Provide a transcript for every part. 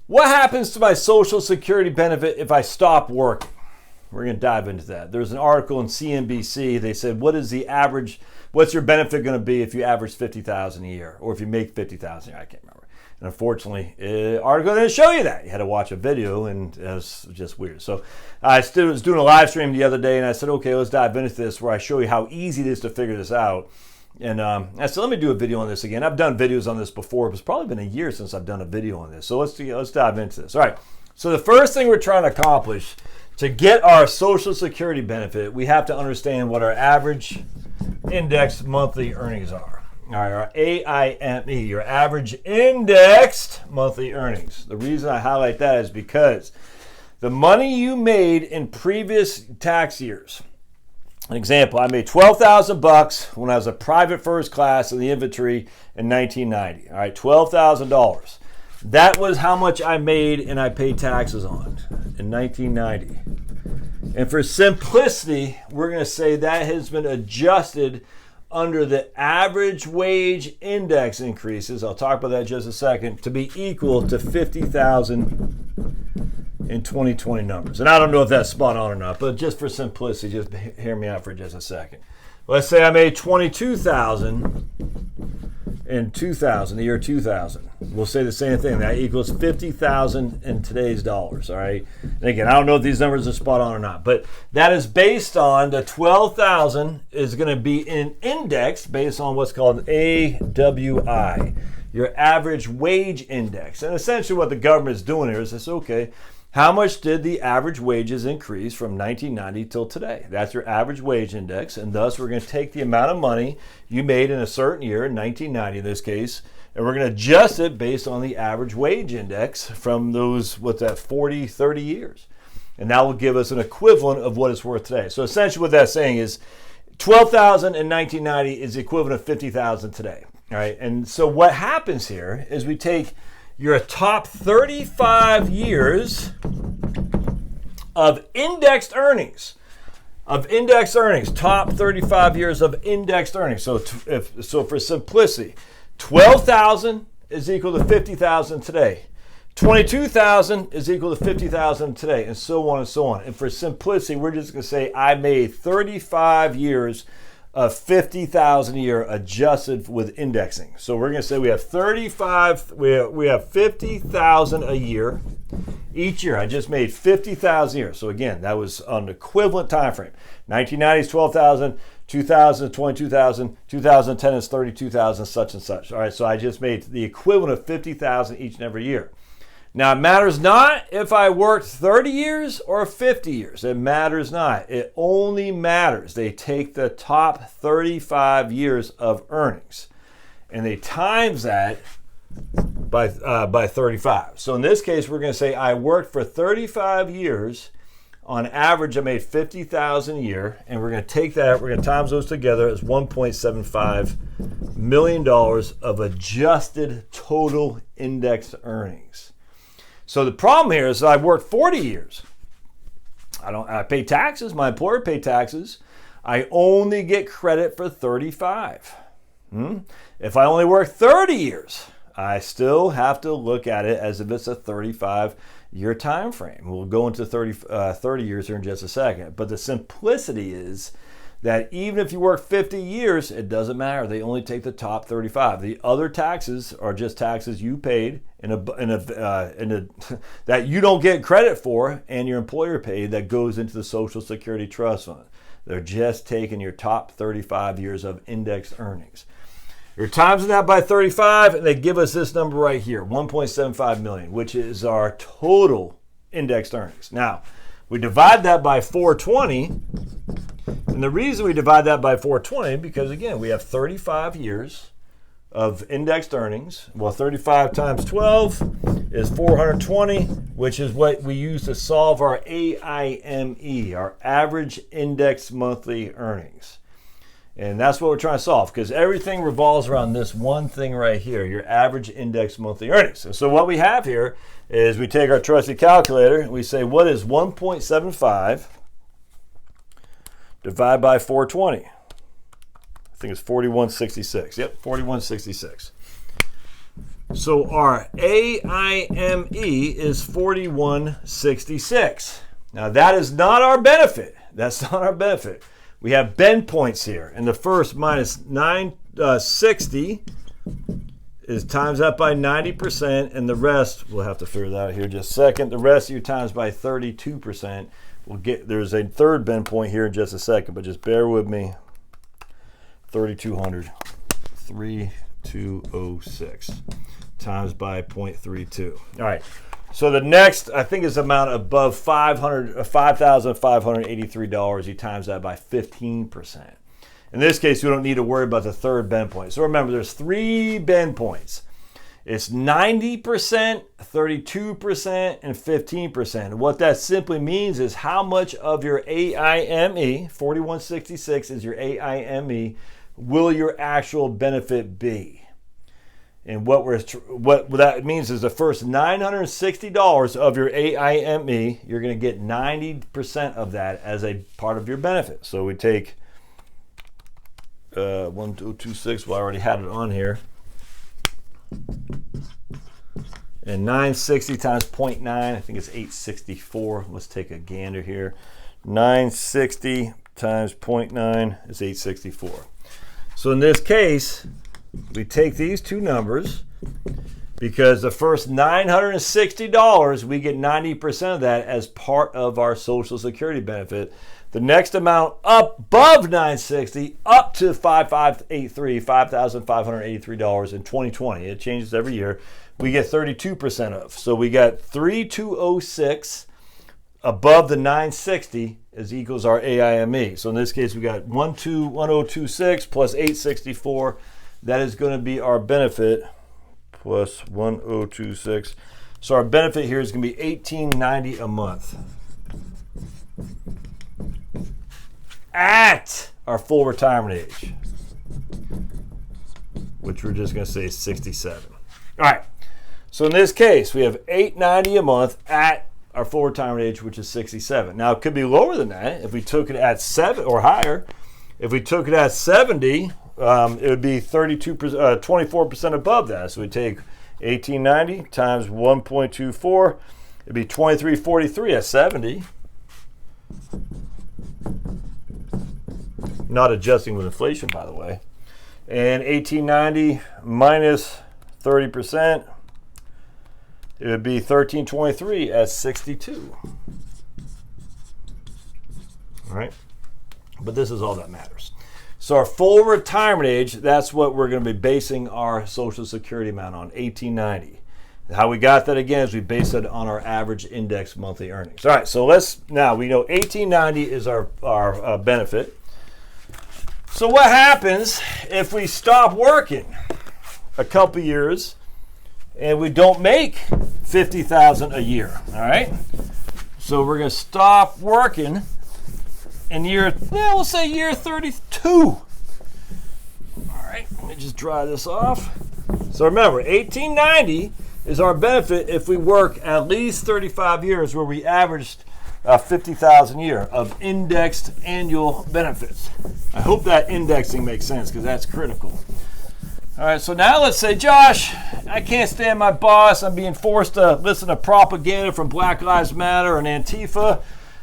What happens to my Social Security benefit if I stop working? We're going to dive into that. There's an article in CNBC. They said, what's your benefit going to be if you average $50,000 a year, or if you make $50,000 a year? I can't remember. And unfortunately, the article didn't show you that. You had to watch a video, and it was just weird. So I was doing a live stream the other day, and I said, okay, let's dive into this, where I show you how easy it is to figure this out. And I said, let me do a video on this again. I've done videos on this before. It's probably been a year since I've done a video on this. So let's dive into this. All right. So the first thing we're trying to accomplish to get our Social Security benefit, we have to understand what our average indexed monthly earnings are. All right, our AIME, your average indexed monthly earnings. The reason I highlight that is because the money you made in previous tax years. An example, I made $12,000 when I was a private first class in the infantry in 1990. All right, $12,000. That was how much I made and I paid taxes on in 1990. And for simplicity, we're going to say that has been adjusted under the average wage index increases. I'll talk about that in just a second, to be equal to 50,000 in 2020 numbers. And I don't know if that's spot on or not, but just for simplicity, just hear me out for just a second. Let's say I made $22,000 in 2000, the year 2000. We'll say the same thing. That equals 50,000 in today's dollars, all right? And again, I don't know if these numbers are spot on or not, but that is based on the 12,000 is going to be in index based on what's called AWI, your average wage index. And essentially what the government is doing here is this, okay, how much did the average wages increase from 1990 till today? That's your average wage index, and thus we're going to take the amount of money you made in a certain year, 1990 in this case, and we're going to adjust it based on the average wage index from those, 40, 30 years. And that will give us an equivalent of what it's worth today. So essentially what that's saying is 12,000 in 1990 is the equivalent of 50,000 today. All right, and so what happens here is we take your top 35 years of indexed earnings. Top 35 years of indexed earnings. So for simplicity, 12,000 is equal to 50,000 today. 22,000 is equal to 50,000 today, and so on and so on. And for simplicity, we're just going to say I made 35 years of 50,000 a year adjusted with indexing. So we're going to say we have 50,000 a year each year. I just made 50,000 a year. So again, that was an equivalent time frame. 1990 is 12,000, 2000 is 22,000, 2010 is 32,000, such and such. All right, so I just made the equivalent of 50,000 each and every year. Now, it matters not if I worked 30 years or 50 years. It matters not. It only matters. They take the top 35 years of earnings and they times that by 35. So in this case, we're going to say I worked for 35 years. On average, I made 50,000 a year, and we're going to take that, we're going to times those together as $1.75 million of adjusted total indexed earnings. So the problem here is I worked 40 years. I pay taxes. My employer paid taxes. I only get credit for 35. If I only work 30 years, I still have to look at it as if it's a 35-year time frame. We'll go into 30 years here in just a second. But the simplicity is that even if you work 50 years, it doesn't matter. They only take the top 35. The other taxes are just taxes you paid that you don't get credit for and your employer paid that goes into the Social Security Trust Fund. They're just taking your top 35 years of indexed earnings. You're timesing that by 35, and they give us this number right here, 1.75 million, which is our total indexed earnings. Now, we divide that by 420, and the reason we divide that by 420 because, again, we have 35 years of indexed earnings. Well, 35 times 12 is 420, which is what we use to solve our AIME, our average indexed monthly earnings. And that's what we're trying to solve because everything revolves around this one thing right here, your average indexed monthly earnings. And so what we have here is we take our trusty calculator and we say, what is 1.75 divided by 420? I think it's 4166. Yep, 4166. So our AIME is 4166. Now that is not our benefit. That's not our benefit. We have bend points here, and the first minus 960 is times that by 90%, and the rest, we'll have to figure that out here in just a second. The rest of your times by 32%. There's a third bend point here in just a second, but just bear with me. 3,200, 3,206 times by 0.32. All right. So the next, I think, is amount above $5,583. You times that by 15%. In this case, we don't need to worry about the third bend point. So remember, there's 3 bend points. It's 90%, 32%, and 15%. What that simply means is how much of your AIME, 4166 is your AIME, will your actual benefit be? And what that means is the first $960 of your AIME, you're going to get 90% of that as a part of your benefit. So we take 1226, well, I already had it on here. And 960 times 0.9, I think it's 864. Let's take a gander here. 960 times 0.9 is 864. So in this case, we take these two numbers because the first $960, we get 90% of that as part of our Social Security benefit. The next amount above 960 up to $5,583 in 2020. It changes every year. We get 32% of. So we got 3,206 above the 960 is equals our AIME. So in this case, we got 1026 plus 864. That is going to be our benefit plus 1026. So our benefit here is going to be $1,890 a month at our full retirement age, which we're just going to say is 67. All right. So in this case, we have $890 a month at our full retirement age, which is 67. Now, it could be lower than that if we took it at 7 or higher. If we took it at 70, it would be 24% above that. So we take 1890 times 1.24. It'd be 2343 at 70. Not adjusting with inflation, by the way. And 1890 minus 30%. It would be 1323 at 62. All right. But this is all that matters. So our full retirement age, that's what we're going to be basing our Social Security amount on, 1890. How we got that again is we base it on our average index monthly earnings. All right, so now we know 1890 is our benefit. So what happens if we stop working a couple years and we don't make $50,000 a year? All right, so we're going to stop working in we'll say year 32. All right, let me just dry this off. So remember, 1890 is our benefit if we work at least 35 years, where we averaged $50,000 a year of indexed annual benefits. I hope that indexing makes sense because that's critical. All right, so now let's say, Josh, I can't stand my boss. I'm being forced to listen to propaganda from Black Lives Matter and Antifa.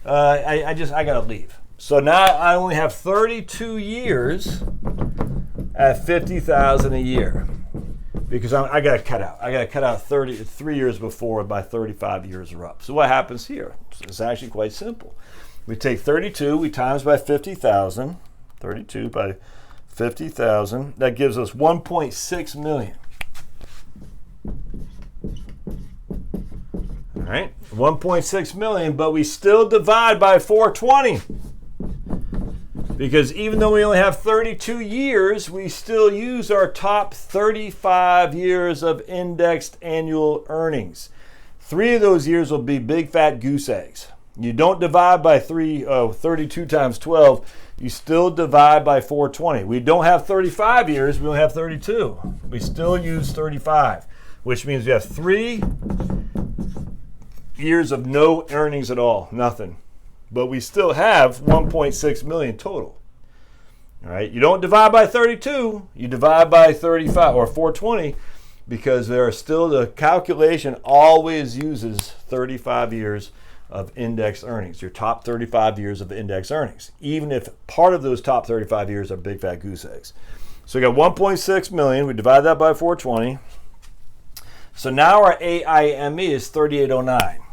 I got to leave. So now I only have 32 years at $50,000 a year because I got to cut out. I got to cut out 3 years before my 35 years are up. So what happens here? It's actually quite simple. We take 32, we times by 50,000. 32 by 50,000. That gives us 1.6 million. All right, 1.6 million, but we still divide by 420. Because even though we only have 32 years, we still use our top 35 years of indexed annual earnings. 3 of those years will be big fat goose eggs. You don't divide by 32 times 12. You still divide by 420. We don't have 35 years. We only have 32. We still use 35, which means we have 3 years of no earnings at all, nothing. But we still have 1.6 million total. All right, you don't divide by 32, you divide by 35 or 420, because there are still, the calculation always uses 35 years of index earnings, your top 35 years of index earnings, even if part of those top 35 years are big fat goose eggs. So we got 1.6 million, we divide that by 420. So now our AIME is 3809.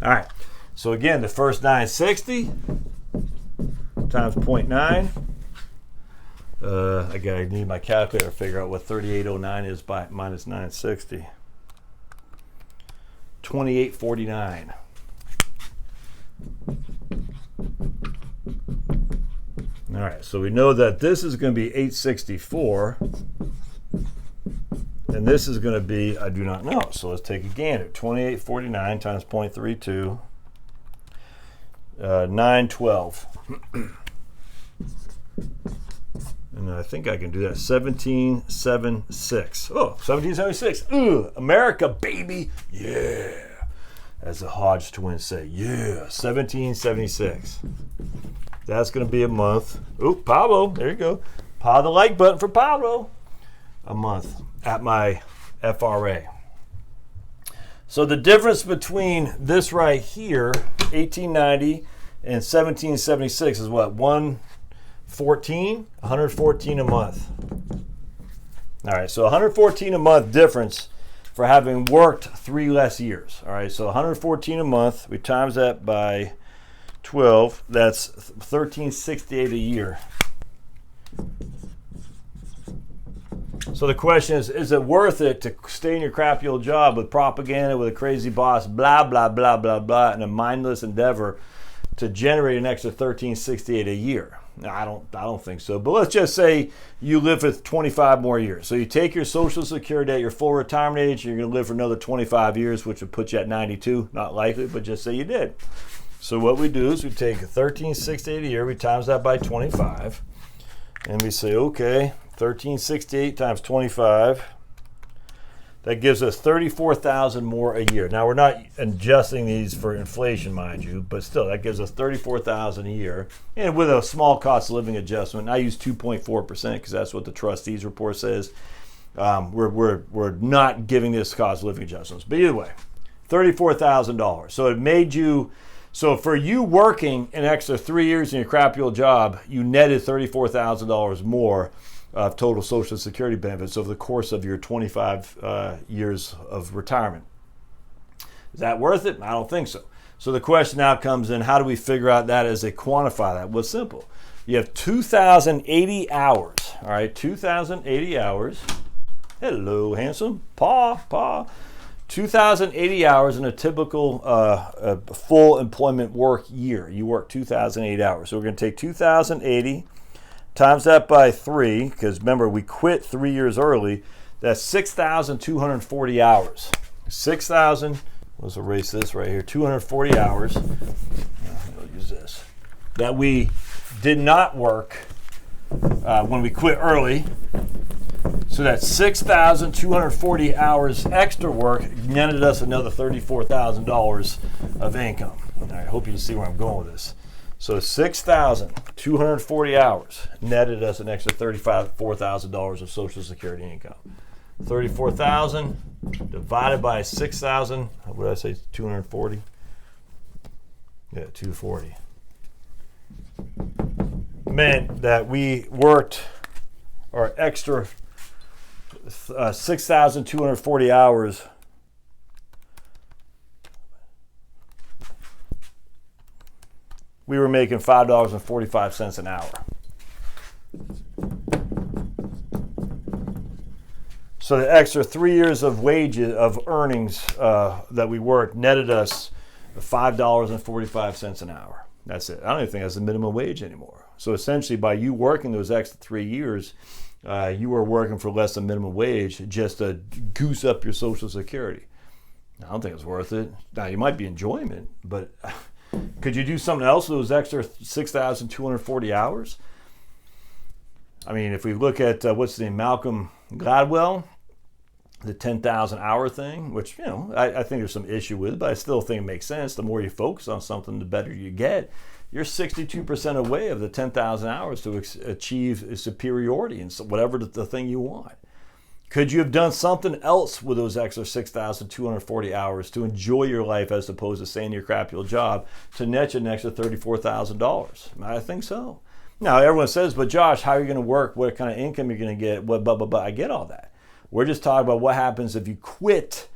All right, so again, the first 960 times 0.9. I need my calculator to figure out what 3809 is by minus 960. 2849. All right, so we know that this is going to be 864, and this is going to be, I do not know. So let's take a gander. 2849 times 0.32, 912. And I think I can do that. 1776. Oh, 1776. Ooh, America, baby. Yeah. As the Hodge twins say. Yeah. 1776. That's going to be a month. Ooh, Pablo. There you go. Power the like button for Pablo. A month at my FRA. So the difference between this right here, 1890 and 1776 is what? 114 a month. All right, so 114 a month difference for having worked 3 less years. All right, so 114 a month, we times that by 12, that's 1368 a year. So the question is it worth it to stay in your crappy old job with propaganda, with a crazy boss, blah, blah, blah, blah, blah, and a mindless endeavor to generate an extra 1368 a year? No, I don't think so. But let's just say you live for 25 more years. So you take your Social Security at your full retirement age, you're going to live for another 25 years, which would put you at 92. Not likely, but just say you did. So what we do is we take 1368 a year, we times that by 25, and we say, okay, 1368 times 25. That gives us 34,000 more a year. Now, we're not adjusting these for inflation, mind you, but still, that gives us 34,000 a year. And with a small cost of living adjustment, I use 2.4% because that's what the trustees report says. We're not giving this cost of living adjustments. But either way, $34,000. So it made you, so for you working an extra 3 years in your crappy old job, you netted $34,000 more of total Social Security benefits over the course of your 25 years of retirement. Is that worth it? I don't think so. So the question now comes in, how do we figure out that as they quantify that? Well, it's simple. You have 2,080 hours, all right, 2,080 hours. Hello, handsome. Pa. 2,080 hours in a typical full employment work year. You work 2,080 hours. So we're going to take 2,080 times that by 3, because remember, we quit 3 years early. That's 6,240 hours. 6,000, let's erase this right here, 240 hours. I'll use this. That we did not work when we quit early. So that's 6,240 hours extra work netted us another $34,000 of income. All right, I hope you can see where I'm going with this. So 6,240 hours netted us an extra $34,000 of Social Security income. 34,000 divided by 6,000. What did I say? 240. Yeah, 240. Meant that we worked our extra 6,240 hours. We were making $5.45 an hour. So the extra 3 years of wages, of earnings that we worked netted us $5.45 an hour. That's it. I don't even think that's the minimum wage anymore. So essentially, by you working those extra 3 years, you were working for less than minimum wage just to goose up your Social Security. I don't think it's worth it. Now, you might be enjoying it, but could you do something else with those extra 6,240 hours? I mean, if we look at, what's the name, Malcolm Gladwell, the 10,000 hour thing, which, I think there's some issue with, but I still think it makes sense. The more you focus on something, the better you get. you're 62% away of the 10,000 hours to achieve superiority in whatever the thing you want. Could you have done something else with those extra 6,240 hours to enjoy your life as opposed to staying in your crappy old job to net you an extra $34,000? I think so. Now, everyone says, but Josh, how are you going to work? What kind of income you're going to get? What, blah, blah, blah. I get all that. We're just talking about what happens if you quit.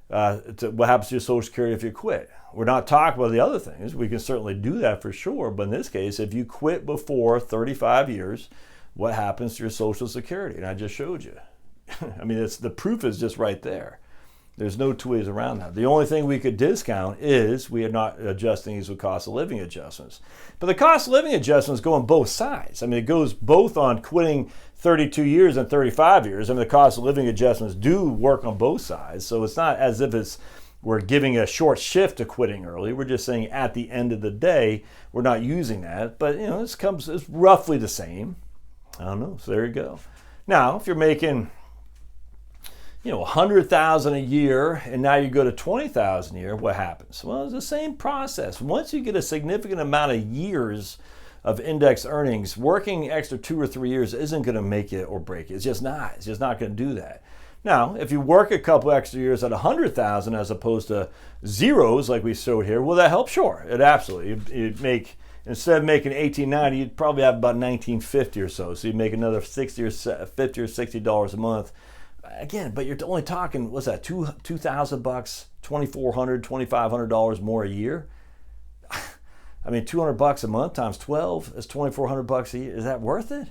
What happens to your Social Security if you quit? We're not talking about the other things. We can certainly do that for sure. But in this case, if you quit before 35 years, what happens to your Social Security? And I just showed you. I mean, the proof is just right there. There's no two ways around that. The only thing we could discount is we are not adjusting these with cost of living adjustments. But the cost of living adjustments go on both sides. I mean, it goes both on quitting 32 years and 35 years. I mean, the cost of living adjustments do work on both sides. So it's not as if we're giving a short shift to quitting early. We're just saying at the end of the day, we're not using that. But, it's roughly the same. I don't know. So there you go. Now, if you're making $100,000 a year, and now you go to $20,000 a year, what happens? Well, it's the same process. Once you get a significant amount of years of index earnings, working extra 2 or 3 years isn't going to make it or break it. It's just not. It's just not going to do that. Now, if you work a couple extra years at $100,000 as opposed to zeros like we showed here, will that help? Sure, it absolutely. You'd make, instead of making $1,890, you'd probably have about $1,950 or so. So you'd make another $50 or $60 a month. Again, but you're only talking, what's that, $2,000, $2,400, $2,500 more a year? I mean, $200 a month times 12 is $2,400 a year. Is that worth it?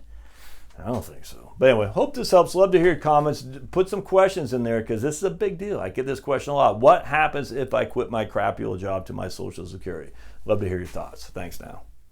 I don't think so. But anyway, hope this helps. Love to hear your comments. Put some questions in there because this is a big deal. I get this question a lot. What happens if I quit my crappy old job to my Social Security? Love to hear your thoughts. Thanks now.